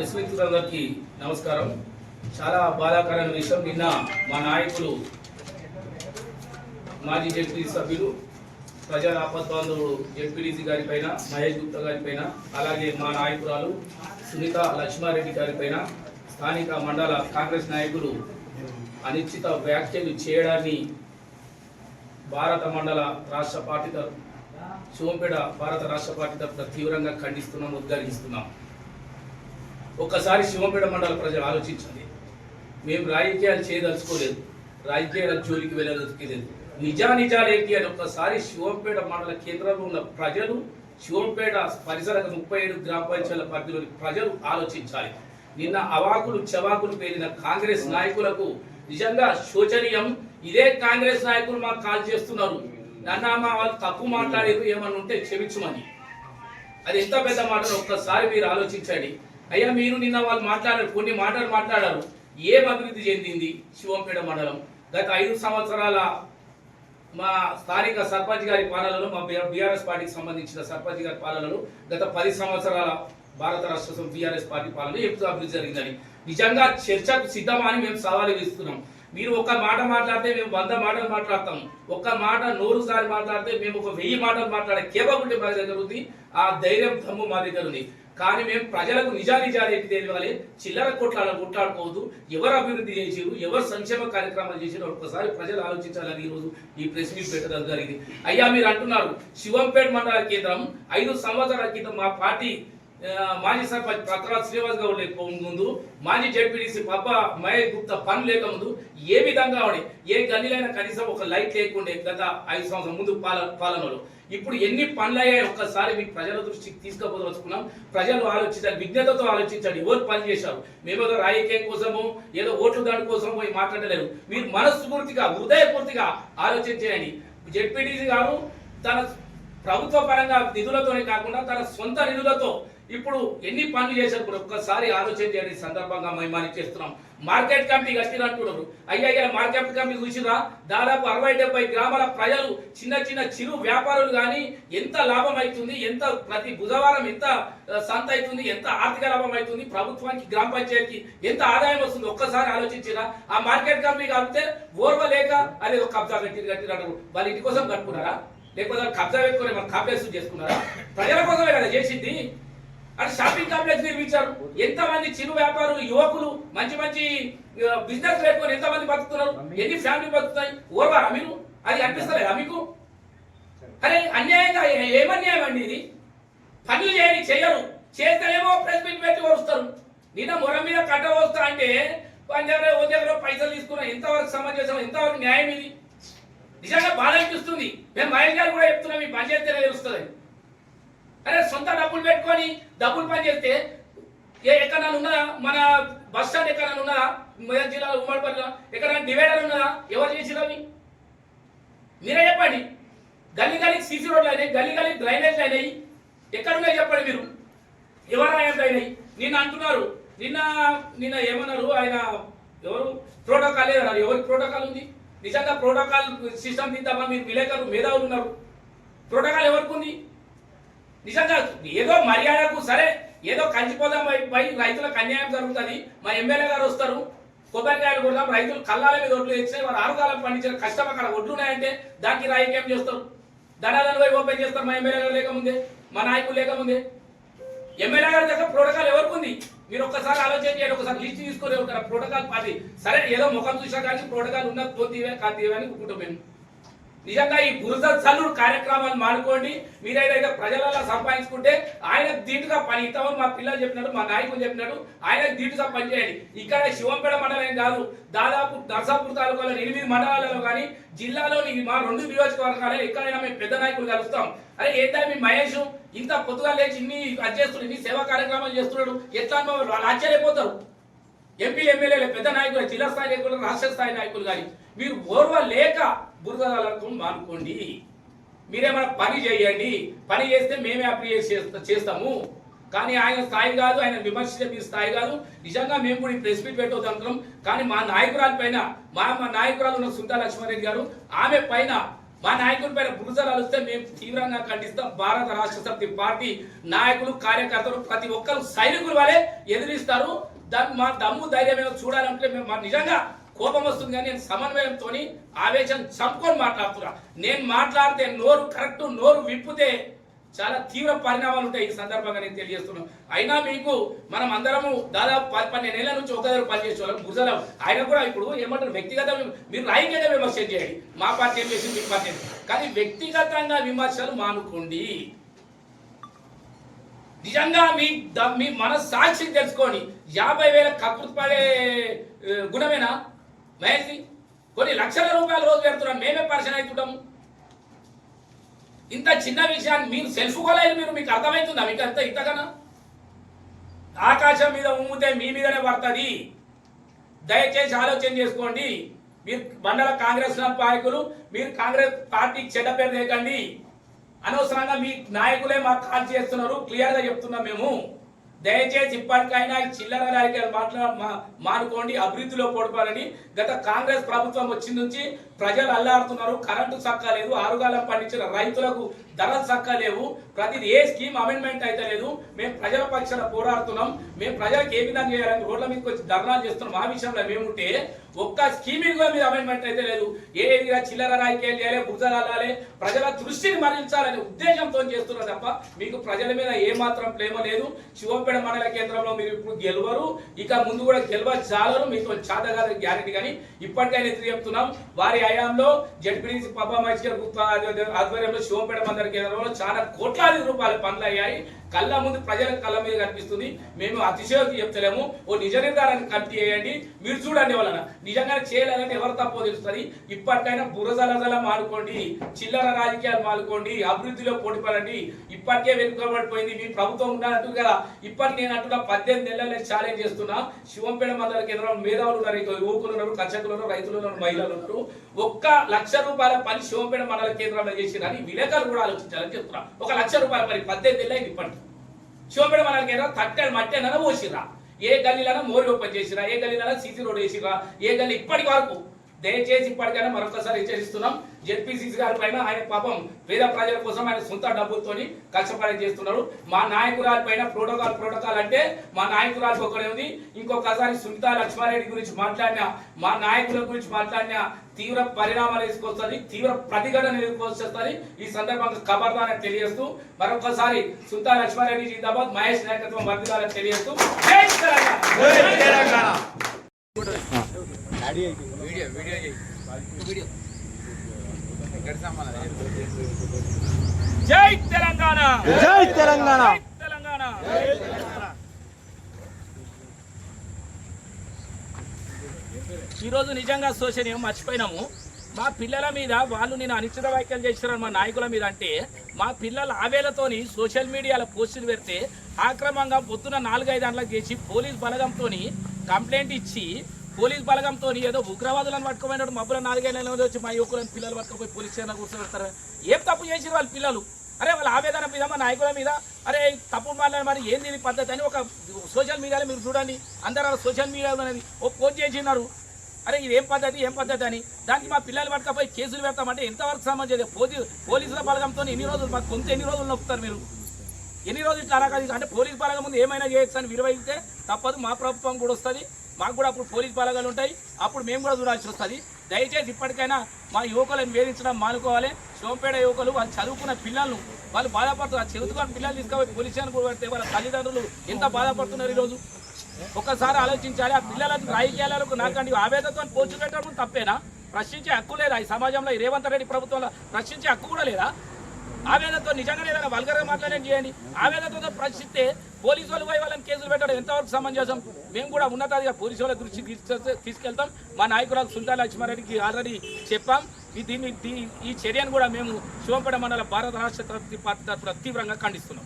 Press మిత్రులందరికీ నమస్కారం. చాలా బాధాకరమైన విషయం, నిన్న మా నాయకులు మాజీ జెడ్పీ సభ్యులు ప్రజా ఆపద్బాంధవుడు జెడ్పీడీసీ గారి పైన, మహేష్ గుప్తా గారి పైన, అలాగే మా నాయకురాలు సునీత లక్ష్మారెడ్డి గారి పైన స్థానిక మండల కాంగ్రెస్ నాయకులు అనిశ్చిత వ్యాఖ్యలు చేయడాన్ని భారత మండల రాష్ట్ర పార్టీ సోంపేట భారత రాష్ట్ర పార్టీ తరఫున తీవ్రంగా ఖండిస్తున్నాం, ఉద్ఘాటిస్తున్నాం. ఒక్కసారి శివంపేట మండల ప్రజలు ఆలోచించండి. మేము రాజకీయాలు చేయదలుచుకోలేదు, రాజకీయాల జోలికి వెళ్ళదలుచుకోలేదు. నిజాలేంటి అని ఒక్కసారి శివంపేట మండల కేంద్రంలో ఉన్న ప్రజలు, శివంపేట పరిసర 37 గ్రామ పంచాయతీల పరిధిలోని ప్రజలు ఆలోచించాలి. నిన్న అవాకులు చవాకులు పేరిన కాంగ్రెస్ నాయకులకు నిజంగా శోచనీయం. ఇదే కాంగ్రెస్ నాయకులు మాకు కాల్ చేస్తున్నారు, నన్న వాళ్ళు తప్పు మాట్లాడేది ఏమన్నా ఉంటే క్షమించమని. అది ఎంత పెద్ద మాటలు ఒక్కసారి మీరు ఆలోచించండి. అయ్యా, మీరు నిన్న వాళ్ళు మాట్లాడారు, కొన్ని మాటలు మాట్లాడారు. ఏం అభివృద్ధి చెందింది శివంపేట మండలం? గత 5 సంవత్సరాల మా స్థానిక సర్పంచ్ గారి పాలనలో, మా బీఆర్ఎస్ పార్టీకి సంబంధించిన సర్పంచ్ గారి పాలనలో గత 10 సంవత్సరాల భారత రాష్ట్ర బీఆర్ఎస్ పార్టీ పాలన ఎప్పుడు అభివృద్ధి జరిగిందని నిజంగా చర్చకు సిద్ధమా అని మేము సవాలు ఇస్తున్నాం. మీరు ఒక్క మాట మాట్లాడితే మేము 100 మాటలు మాట్లాడతాం. ఒక్క మాట 100 సార్లు మాట్లాడితే మేము ఒక 1000 మాటలు మాట్లాడే కేపబిలిటీ మా దగ్గర ఉంది, ఆ ధైర్యం దమ్ము మా దగ్గర ఉంది. కానీ మేము ప్రజలకు నిజాలు తెలియాలి. చిల్లర కొట్లాడుకోవద్దు. ఎవరు అభివృద్ధి చేసారు, ఎవరు సంక్షేమ కార్యక్రమాలు చేసారు ఒక్కసారి ప్రజలు ఆలోచించాలని ఈరోజు ఈ ప్రెస్ మీట్ పెట్టడం జరిగింది. అయ్యా, మీరు అంటున్నారు శివంపేట మండల కేంద్రం 5 సంవత్సరాల క్రితం మా పార్టీ మాజీ సర్పంచ్ పత్రాల శ్రీనివాస్ గౌడ్ లేక ముందు, మాజీ జెడ్పీడీసీ పప్ప మహేష్ గుప్తా పని లేక ముందు ఏ విధంగా ఏ గల్లీలైనా కనీసం ఒక లైట్ లేకుండే గత 5 సంవత్సరాల ముందు పాలనలో. ఇప్పుడు ఎన్ని పనులు అయ్యాయి ఒక్కసారి మీకు ప్రజల దృష్టికి తీసుకుపోదలుచుకున్నాం. ప్రజలు ఆలోచించాలి, విజ్ఞతతో ఆలోచించండి. ఎవరు పని చేశారు? మేమేదో రాజకీయం కోసము, ఏదో ఓట్లు దాడి కోసం పోయి మాట్లాడలేరు. మీరు మనస్ఫూర్తిగా, హృదయపూర్తిగా ఆలోచన చేయండి. జెడ్పీడీసీ గారు తన ప్రభుత్వ పరంగా నిధులతోనే కాకుండా తన సొంత నిధులతో ఇప్పుడు ఎన్ని పనులు చేశారు ఒక్కసారి ఆలోచన చేయండి. సందర్భంగా మేము చేస్తున్నాం. మార్కెట్ కమిటీ కట్టినట్టున్నారు. అయ్యా, మార్కెట్ కమిటీ చూసిరా, దాదాపు 60-70 గ్రామాల ప్రజలు, చిన్న చిరు వ్యాపారులు కానీ ఎంత లాభం అవుతుంది, ఎంత ప్రతి బుధవారం ఎంత సంత అవుతుంది, ఎంత ఆర్థిక లాభం అవుతుంది, ప్రభుత్వానికి గ్రామ పంచాయతీకి ఎంత ఆదాయం వస్తుంది ఒక్కసారి ఆలోచించిరా. ఆ మార్కెట్ కమిటీ కలిపితే ఓర్వలేక అదే ఒక కబ్జా కట్టినట్టు వాళ్ళ ఇంటి కోసం కట్టుకున్నారా, లేకపోతే కబ్జా పెట్టుకుని మన కాంప్లెక్స్ చేసుకున్నారా? ప్రజల కోసమే కదా చేసింది. అటు షాపింగ్ కాంప్లెక్స్ నిర్మించారు. ఎంతమంది చిరు వ్యాపారులు, యువకులు మంచి బిజినెస్ పెట్టుకొని ఎంతమంది బతుకుతున్నారు, ఎన్ని ఫ్యామిలీ బతుకుతాయి? ఓర్వారా మీరు? అది అనిపిస్తలేదా మీకు? అరే, అన్యాయంగా ఏమన్యాయం అండి ఇది? పనులు చేయరు, చేస్తేనేమో ప్రెస్ మీట్ పెట్టి వస్తారు. నిన్న మొర మీద కట్ట వస్తా అంటే ఓ దగ్గర పైసలు తీసుకున్నా. ఎంతవరకు సమాజం, ఎంతవరకు న్యాయం ఇది? నిజంగా బాధ అనిపిస్తుంది. మేము మహేష్ గారు కూడా చెప్తున్నాం, ఈ పని చేస్తేనే తెలుస్తుంది. అరే, సొంత డబ్బులు పెట్టుకొని డబ్బులు పని చేస్తే ఎక్కడైనా ఉన్నదా? మన బస్ స్టాండ్ ఎక్కడైనా ఉన్నదా? మెదక్ జిల్లాలో ఉమ్మడిపల్లిలో ఎక్కడైనా డివైడర్ ఉన్నదా? ఎవరు చేసినవి మీరే చెప్పండి. గల్లీ సీసీ రోడ్లు అయినాయి, గల్లీ డ్రైనేజ్లు అయినాయి. ఎక్కడున్నాయి చెప్పండి మీరు? ఎవరు అయినాయి? నిన్న అంటున్నారు, నిన్న ఏమన్నారు ఆయన, ఎవరు ప్రోటోకాల్ లేదన్నారు. ఎవరికి ప్రోటోకాల్ ఉంది? నిజంగా ప్రోటోకాల్ సిస్టమ్ తింటామా? మీరు విలేకరులు మేధావులు ఉన్నారు. ప్రోటోకాల్ ఎవరికి ఉంది? నిజంగా ఏదో మర్యాదకు సరే, ఏదో కంచిపోదాం పై రైతులకు అన్యాయం జరుగుతుంది, మా ఎమ్మెల్యే గారు వస్తారు, కొబ్బరికాయలు కొడదాం, రైతులు కళ్ళాల మీద ఒడ్లు తెచ్చినాయి, వారు 6 కాలం పండించిన కష్టం అక్కడ ఒడ్లు ఉన్నాయంటే దానికి రాజకీయం చేస్తారు. ధనాలను పోయి ఓపెన్ చేస్తారు. మా ఎమ్మెల్యే గారు లేకముందే, మా నాయకులు లేకముందే. ఎమ్మెల్యే గారి దగ్గర ప్రోటోకాల్ ఎవరికి ఉంది? మీరు ఒక్కసారి ఆలోచన చేయండి. ఒకసారి లిస్ట్ తీసుకొని ఒక ప్రోటోకాల్ పార్టీ సరే, ఏదో ముఖం చూసా కానీ ప్రోటోకాల్ ఉన్న తోతీవే కాతీవే అని కుటుంబం. నిజంగా ఈ బురద చల్లుడు కార్యక్రమాలు మానుకోండి. మీరైతే ప్రజలలో సంపాదించుకుంటే ఆయనకు దీటుగా పని ఇస్తామని మా పిల్లలు చెప్పినాడు, మా నాయకులు చెప్పినాడు. ఆయనకు దీటుగా పనిచేయండి. ఇక్కడ శివంపేట మండలం కాదు, దాదాపు నర్సాపూర్ తాలూకాలో 8 మండలాలలో కానీ జిల్లాలోని మా 2 నియోజకవర్గాలు ఎక్కడైనా మేము పెద్ద నాయకులు కలుస్తాం. అరే, ఏంటో మీ మహేష్ ఇంత పొద్దుగా లేచి ఇన్ని అది చేస్తున్నాడు, ఇన్ని సేవా కార్యక్రమాలు చేస్తున్నాడు, ఎట్లా వాళ్ళు ఆశ్చర్యపోతారు. ఎంపీలు, ఎమ్మెల్యేలు, పెద్ద నాయకులు, జిల్లా స్థాయి నాయకులు, రాష్ట్ర స్థాయి నాయకులు కానీ మీరు ఓర్వ లేక బురదలకు మానుకోండి. మీరేమైనా పని చేయండి. పని చేస్తే మేమే అప్రిషియేట్ చేస్తాము. కానీ ఆయన స్థాయి కాదు, ఆయన విమర్శించే మీ స్థాయి కాదు. నిజంగా మేము కూడా ప్రెస్ మీట్ పెట్టవద్దు. కానీ మా నాయకురాలు పైన, మా నాయకురాలు ఉన్న సునీత లక్ష్మారెడ్డి గారు, ఆమె పైన మా నాయకుల పైన బురదలు అలిస్తే మేము తీవ్రంగా ఖండిస్తాం. భారత రాష్ట్ర సమితి పార్టీ నాయకులు కార్యకర్తలు ప్రతి ఒక్కరు సైనికుల వలె ఎదిరిస్తారు. మా దమ్ము ధైర్యం ఏమో చూడాలంటే మేము నిజంగా కోపం వస్తుంది. కానీ నేను సమన్వయంతో ఆవేశం చంపుకొని మాట్లాడుతున్నా. నేను మాట్లాడితే నోరు కరెక్ట్, నోరు విప్పితే చాలా తీవ్ర పరిణామాలు ఉంటాయి. ఈ సందర్భంగా నేను తెలియజేస్తున్నాను. అయినా మీకు మనం అందరము దాదాపు 12 ఏళ్ల నుంచి ఒక దగ్గర పనిచేసే వాళ్ళం. గుజరాం ఆయన కూడా ఇప్పుడు ఏమంటారు, వ్యక్తిగతంగా మీరు రాజకీయంగా విమర్శ చేయండి, మా పార్టీ ఏం చేసి మీ పార్టీ, కానీ వ్యక్తిగతంగా విమర్శలు మానుకోండి. నిజంగా మీ మనస్సాక్షిని తెలుసుకొని 50,000 కకృతి పడే గుణమేనా మహేష్? కొన్ని లక్షల రూపాయలు రోజు పెడుతున్నాం, మేమే పరిచయం అవుతుంటాము. ఇంత చిన్న విషయాన్ని మీరు సెల్ఫ్ కోలేదు, మీకు అర్థమవుతుందా? మీకు అంత ఇంతకన్నా ఆకాశం మీద ఉమ్మితే మీ మీదనే పడుతుంది. దయచేసి ఆలోచన చేసుకోండి. మీరు మండల కాంగ్రెస్ నాయకులు, మీరు కాంగ్రెస్ పార్టీకి చెడ్డ పేరు లేకండి. అనవసరంగా మీ నాయకులే మాకు కాల్ చేస్తున్నారు. క్లియర్గా చెప్తున్నాం మేము. దయచేసి ఇప్పటికైనా చిల్లర రాజకీయాలు మానుకోండి, అభివృద్ధిలో పోడుకోవాలని. గత కాంగ్రెస్ ప్రభుత్వం వచ్చిన నుంచి ప్రజలు అల్లాడుతున్నారు. కరెంటు చక్కలేదు, ఆరుగాలం పండించిన రైతులకు ధరలు చక్కలేవు, ప్రతిది ఏ స్కీమ్ అమెండ్మెంట్ అయితే లేదు. మేము ప్రజల పక్షాన పోరాడుతున్నాం. మేము ప్రజలకు ఏ విధంగా చేయాలని రోడ్ల మీదకి వచ్చి ధర్నాలు చేస్తున్నాం. ఆ విషయంలో మేముంటే ఒక్క స్కీమింగ్ మీద అమెండ్మెంట్ అయితే లేదు. ఏ చిల్లర రాజకీయాలు చేయాలి, బుర్జలు అల్లాలి, ప్రజల దృష్టిని మరలించాలనే ఉద్దేశంతో చేస్తున్నారు తప్ప మీకు ప్రజల మీద ఏమాత్రం ప్రేమ లేదు. శివంపేట మండల కేంద్రంలో మీరు ఇప్పుడు గెలవరు, ఇక ముందు కూడా గెలవచాలరు. మీతో చాతగాదని గ్యారెంటీ. కానీ ఇప్పటికైనా ఎదురు చెప్తున్నాం. వారి హయాంలో జడ్పీటీసీ పబ్బా మహేశ్వర్ గుప్తా ఆధ్వర్యంలో శివంపేట మండల కేంద్రంలో చాలా కోట్లాది రూపాయల పనులు అయ్యాయి. కళ్ళ ముందు ప్రజలకు కళ్ళ మీద కనిపిస్తుంది. మేము అతిశయోక్తి చెప్తలేము. ఓ నిజ నిర్ధారణ కమిటీ చేయండి, మీరు చూడండి. వలన నిజంగానే చేయలేదంటే ఎవరు తప్పో తెలుస్తుంది. ఇప్పటికైనా బురజలజల మానుకోండి, చిల్లర రాజకీయాలు మానుకోండి, అభివృద్ధిలో పోటీపడండి. ఇప్పటికే వెనుకబడిపోయింది. మీ ప్రభుత్వం ఉన్నట్టు కదా. ఇప్పటికి నేను అంటున్నా 18 నెలలు ఛాలెంజ్ చేస్తున్నా. శివంపేట మండల కేంద్రంలో మేధావులు ఉన్నారు, యువకులు ఉన్నారు, కర్షకులు ఉన్నారు, రైతులు ఉన్నారు, మహిళలు ఉన్నారు. 1 లక్ష రూపాయల పని శివంపేట మండల కేంద్రంలో చేసిరని విలేకరులు కూడా ఆలోచించాలని చెప్తున్నా. 1 లక్ష రూపాయల పని 18 నెలలు ఇప్పటికి శివంపేట మండల కేంద్రం తట్టడి మట్టి అన్న పోసిరా, ఏ గల్లీలైనా మోరి ఓపెన్ చేసిరా, ఏ గల్లీలైనా సీసీ రోడ్ వేసిరా, ఏ గల్లీ ఇప్పటి వరకు. దయచేసి ఇప్పటికైనా మరొకసారి హెచ్చరిస్తున్నాం. జెడ్పీసీసీ గారి పైన ఆయన పాపం పేద ప్రజల కోసం ఆయన సొంత డబ్బులతోని కష్టపడి చేస్తున్నారు. మా నాయకురాలి పైన ప్రోటోకాల్ అంటే మా నాయకురాలకు ఒకటే ఉంది. ఇంకొకసారి సునీతా లక్ష్మారెడ్డి గురించి మాట్లాడినా, మా నాయకుల గురించి మాట్లాడినా తీవ్ర పరిణామాలు తీసుకొస్తుంది, తీవ్ర ప్రతిఘటన ఎదుర్కొస్తుంది. ఈ సందర్భంగా ఖబర్దార్ తెలియజేస్తూ మరొకసారి సునీతా లక్ష్మారెడ్డి జిందాబాద్, మహేష్ నాయకత్వం వర్ధిల్లాలని తెలియజేస్తూ జై తెలంగాణ. జై తెలంగాణ, జై తెలంగాణ, తెలంగాణ. ఈరోజు నిజంగా సోషల్ ఏమో మర్చిపోయినాము. మా పిల్లల మీద వాళ్ళు నేను అనిశ్చిత వ్యాఖ్యలు చేస్తున్నారు మా నాయకుల మీద. అంటే మా పిల్లల ఆవేలతోని సోషల్ మీడియాలో పోస్టులు పెడితే ఆక్రమంగా పొద్దున 4-5 గంటలకు చేసి పోలీస్ బలగంతో కంప్లైంట్ ఇచ్చి, పోలీస్ బలగంతో ఏదో ఉగ్రవాదులను పట్టుకోపోయినట్టు మబ్బుల 4 నెలల వచ్చి మా యువకులను పిల్లలు పట్టుకుపోయి పోలీస్ స్టేషన్ కూర్చోబెడతారు. ఏం తప్పు చేసిరు వాళ్ళ పిల్లలు? అరే వాళ్ళ ఆవేదన మీద మా నాయకుల మీద అరే తప్పు మాట్లాడి మరి ఏంది ఇది పద్ధతి అని ఒక సోషల్ మీడియాలో మీరు చూడండి. అందరూ సోషల్ మీడియాలో అనేది ఓ పోస్ట్ చేసినారు. అరే ఇది ఏం పద్ధతి అని. దానికి మా పిల్లలు పట్టుకపోయి కేసులు పెడతామంటే ఎంతవరకు సంబంధించి? పోలీసుల బలగంతో ఎన్ని రోజులు మాకు కొంత ఎన్ని రోజులు నొప్పుతారు మీరు? ఎన్ని రోజులు ఇట్లా అలాగే అంటే పోలీస్ బలగం ముందు ఏమైనా చేయొచ్చు అని విలువైతే తప్పదు. మా ప్రభుత్వం కూడా వస్తుంది, మాకు కూడా అప్పుడు పోలీస్ బలగాలు ఉంటాయి, అప్పుడు మేము కూడా చూడాల్సి వస్తుంది. దయచేసి ఇప్పటికైనా మా యువకులను వేధించడం మానుకోవాలి. శివంపేట యువకులు వాళ్ళు చదువుకున్న పిల్లలను వాళ్ళు బాధపడుతున్నారు. చదువుకున్న పిల్లలు తీసుకుపోయి పోలీస్ స్టేషన్ కూడా పెడితే వాళ్ళ తల్లిదండ్రులు ఎంత బాధపడుతున్నారు ఈరోజు. ఒక్కసారి ఆలోచించాలి. ఆ పిల్లలకు రాజకీయాలకు నాకండి ఆవేదనతో పోల్చి పెట్టడం తప్పేనా? ప్రశ్నించే హక్కు లేదా ఈ సమాజంలో? ఈ రేవంత్ రెడ్డి ప్రభుత్వంలో ప్రశ్నించే హక్కు కూడా లేదా? ఆవేదనతో నిజంగానే ఏదైనా వల్గర్గా మాట్లాడేది చేయండి. ఆవేదనతో ప్రశ్నిస్తే పోలీసు వాళ్ళు పోయి వాళ్ళని కేసులు పెట్టడం ఎంతవరకు సమంజసం? మేము కూడా ఉన్నతాధిగా పోలీసు వాళ్ళ దృష్టికి తీసుకెళ్తాం. మా నాయకురాలు సునీతా లక్ష్మారెడ్డికి ఆల్రెడీ చెప్పాం. ఈ చర్యను కూడా మేము శివంపేట మండల భారత రాష్ట్ర పార్టీ తరఫున తీవ్రంగా ఖండిస్తున్నాం.